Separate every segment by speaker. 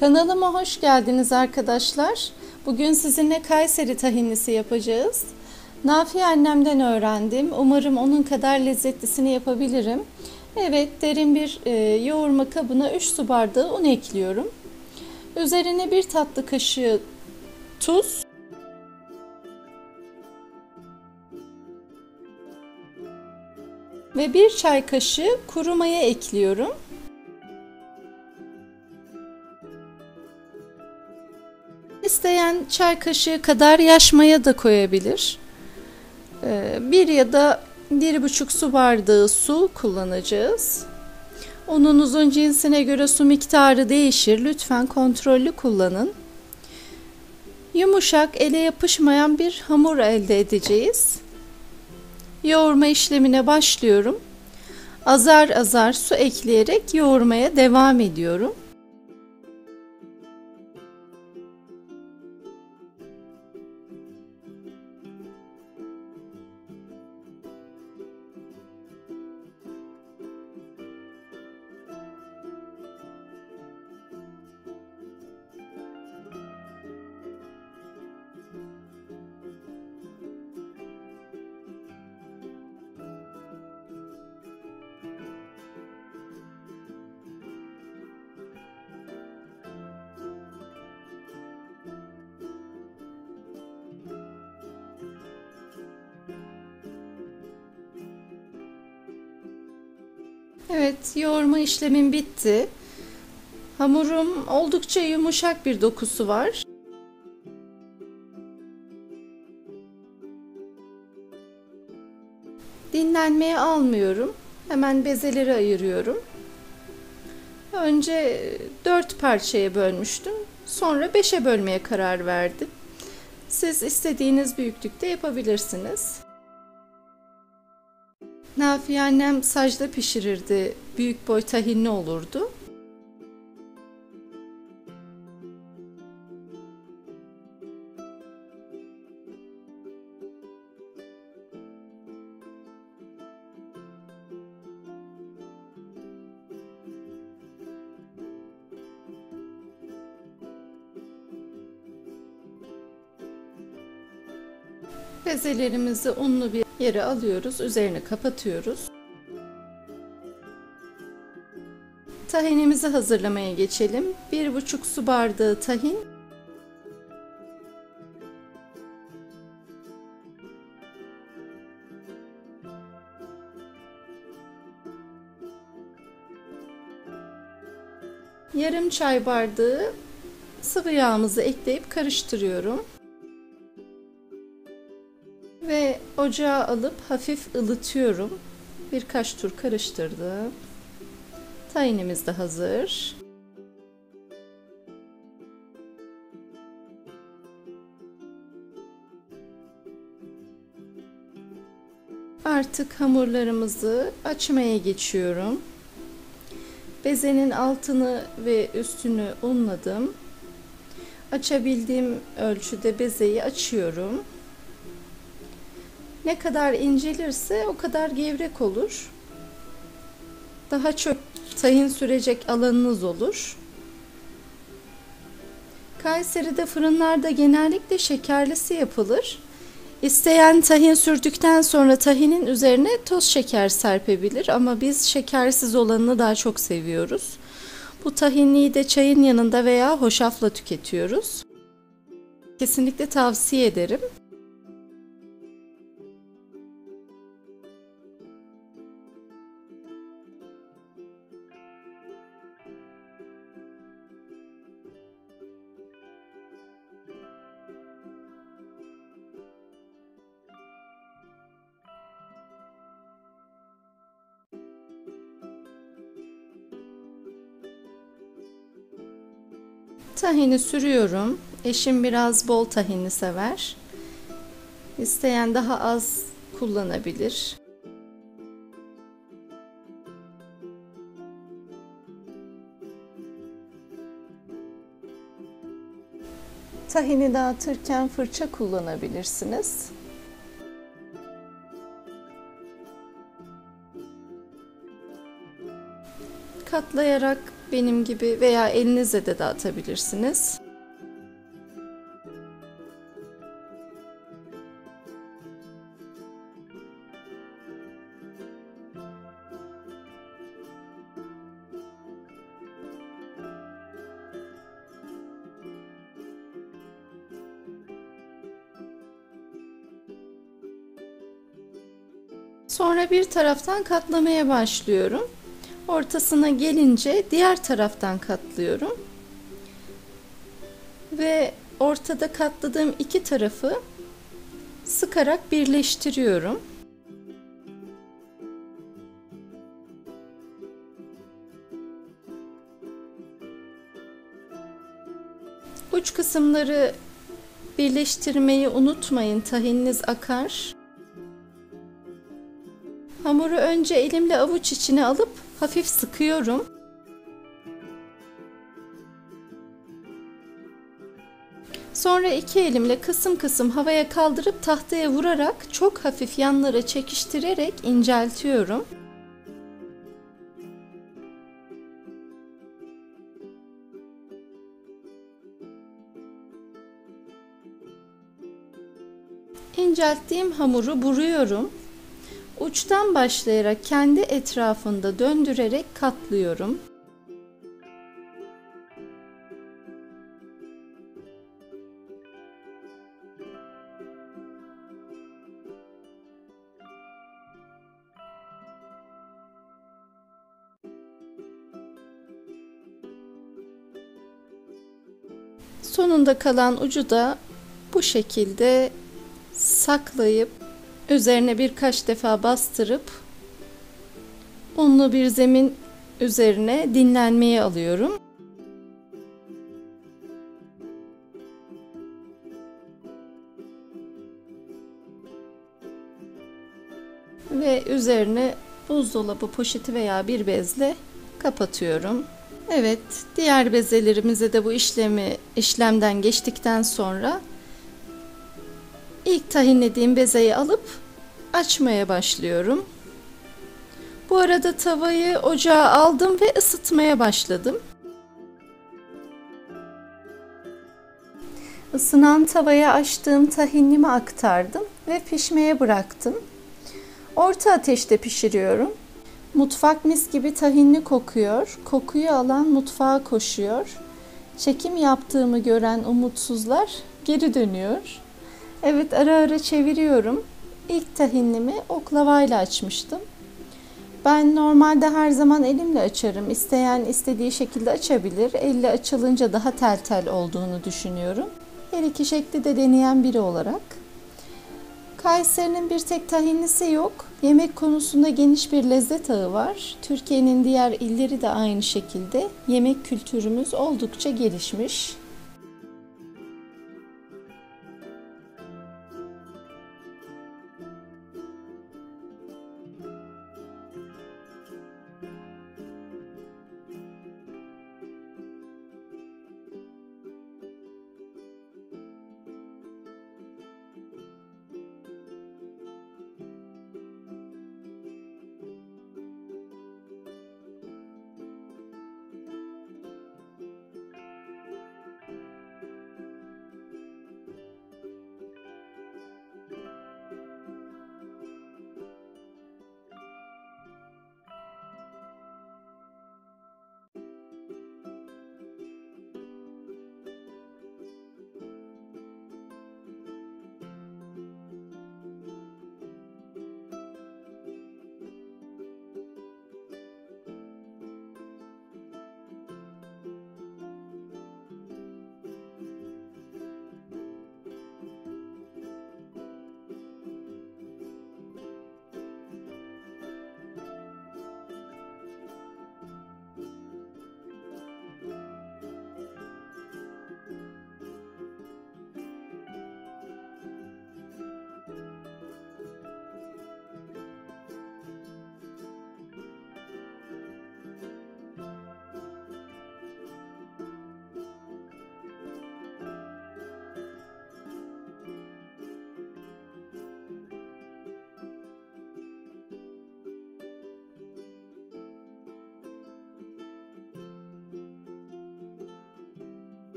Speaker 1: Kanalıma hoş geldiniz arkadaşlar. Bugün sizinle Kayseri tahinlisi yapacağız. Nafiye annemden öğrendim. Umarım onun kadar lezzetlisini yapabilirim. Evet, derin bir yoğurma kabına 3 su bardağı un ekliyorum. Üzerine 1 tatlı kaşığı tuz, ve 1 çay kaşığı kuru maya ekliyorum. İsteyen çay kaşığı kadar yaş maya da koyabilir. 1 ya da 1,5 su bardağı su kullanacağız. Ununuzun cinsine göre su miktarı değişir. Lütfen kontrollü kullanın. Yumuşak, ele yapışmayan bir hamur elde edeceğiz. Yoğurma işlemine başlıyorum. Azar azar su ekleyerek yoğurmaya devam ediyorum. Evet, yoğurma işlemim bitti. Hamurum oldukça yumuşak bir dokusu var. Dinlenmeye almıyorum. Hemen bezeleri ayırıyorum. Önce 4 parçaya bölmüştüm. Sonra 5'e bölmeye karar verdim. Siz istediğiniz büyüklükte yapabilirsiniz. Nafiye annem sacda pişirirdi. Büyük boy tahinli olurdu. Bezelerimizi unlu bir yere alıyoruz. Üzerine kapatıyoruz. Tahinimizi hazırlamaya geçelim. 1,5 su bardağı tahin. Yarım çay bardağı sıvı yağımızı ekleyip karıştırıyorum. Ve ocağa alıp hafif ılıtıyorum. Birkaç tur karıştırdım. Tahinimiz de hazır. Artık hamurlarımızı açmaya geçiyorum. Bezenin altını ve üstünü unladım. Açabildiğim ölçüde bezeyi açıyorum. Ne kadar incelirse o kadar gevrek olur. Daha çok tahin sürecek alanınız olur. Kayseri'de fırınlarda genellikle şekerlisi yapılır. İsteyen tahin sürdükten sonra tahinin üzerine toz şeker serpebilir ama biz şekersiz olanını daha çok seviyoruz. Bu tahinliyi de çayın yanında veya hoşafla tüketiyoruz. Kesinlikle tavsiye ederim. Tahini sürüyorum. Eşim biraz bol tahinli sever. İsteyen daha az kullanabilir. Tahini dağıtırken fırça kullanabilirsiniz. Katlayarak Benim gibi veya elinizle de dağıtabilirsiniz. Sonra bir taraftan katlamaya başlıyorum. Ortasına gelince diğer taraftan katlıyorum. Ve ortada katladığım iki tarafı sıkarak birleştiriyorum. Uç kısımları birleştirmeyi unutmayın, tahininiz akar. Hamuru önce elimle avuç içine alıp hafif sıkıyorum. Sonra iki elimle kısım kısım havaya kaldırıp tahtaya vurarak çok hafif yanlara çekiştirerek inceltiyorum. İncelttiğim hamuru buruyorum. Uçtan başlayarak kendi etrafında döndürerek katlıyorum. Sonunda kalan ucu da bu şekilde saklayıp üzerine birkaç defa bastırıp unlu bir zemin üzerine dinlenmeye alıyorum. Ve üzerine buzdolabı poşeti veya bir bezle kapatıyorum. Evet, diğer bezelerimize de bu işlemden geçtikten sonra ilk tahinlediğim bezeyi alıp açmaya başlıyorum. Bu arada tavayı ocağa aldım ve ısıtmaya başladım. Isınan tavaya açtığım tahinimi aktardım ve pişmeye bıraktım. Orta ateşte pişiriyorum. Mutfak mis gibi tahinli kokuyor. Kokuyu alan mutfağa koşuyor. Çekim yaptığımı gören umutsuzlar geri dönüyor. Evet, ara ara çeviriyorum. İlk tahinimi oklavayla açmıştım. Ben normalde her zaman elimle açarım. İsteyen istediği şekilde açabilir. Elle açılınca daha tel tel olduğunu düşünüyorum. Her iki şekli de deneyen biri olarak. Kayseri'nin bir tek tahinlisi yok. Yemek konusunda geniş bir lezzet ağı var. Türkiye'nin diğer illeri de aynı şekilde. Yemek kültürümüz oldukça gelişmiş.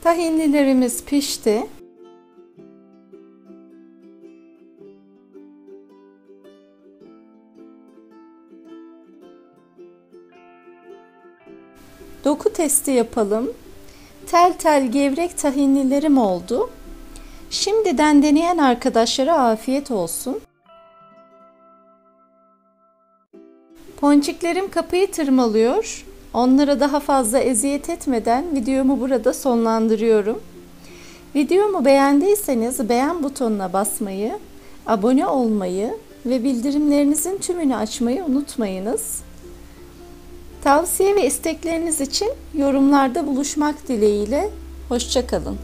Speaker 1: Tahinlilerimiz pişti. Doku testi yapalım. Tel tel gevrek tahinlilerim oldu. Şimdiden deneyen arkadaşlara afiyet olsun. Ponçiklerim kapıyı tırmalıyor. Onlara daha fazla eziyet etmeden videomu burada sonlandırıyorum. Videomu beğendiyseniz beğen butonuna basmayı, abone olmayı ve bildirimlerinizin tümünü açmayı unutmayınız. Tavsiye ve istekleriniz için yorumlarda buluşmak dileğiyle. Hoşça kalın.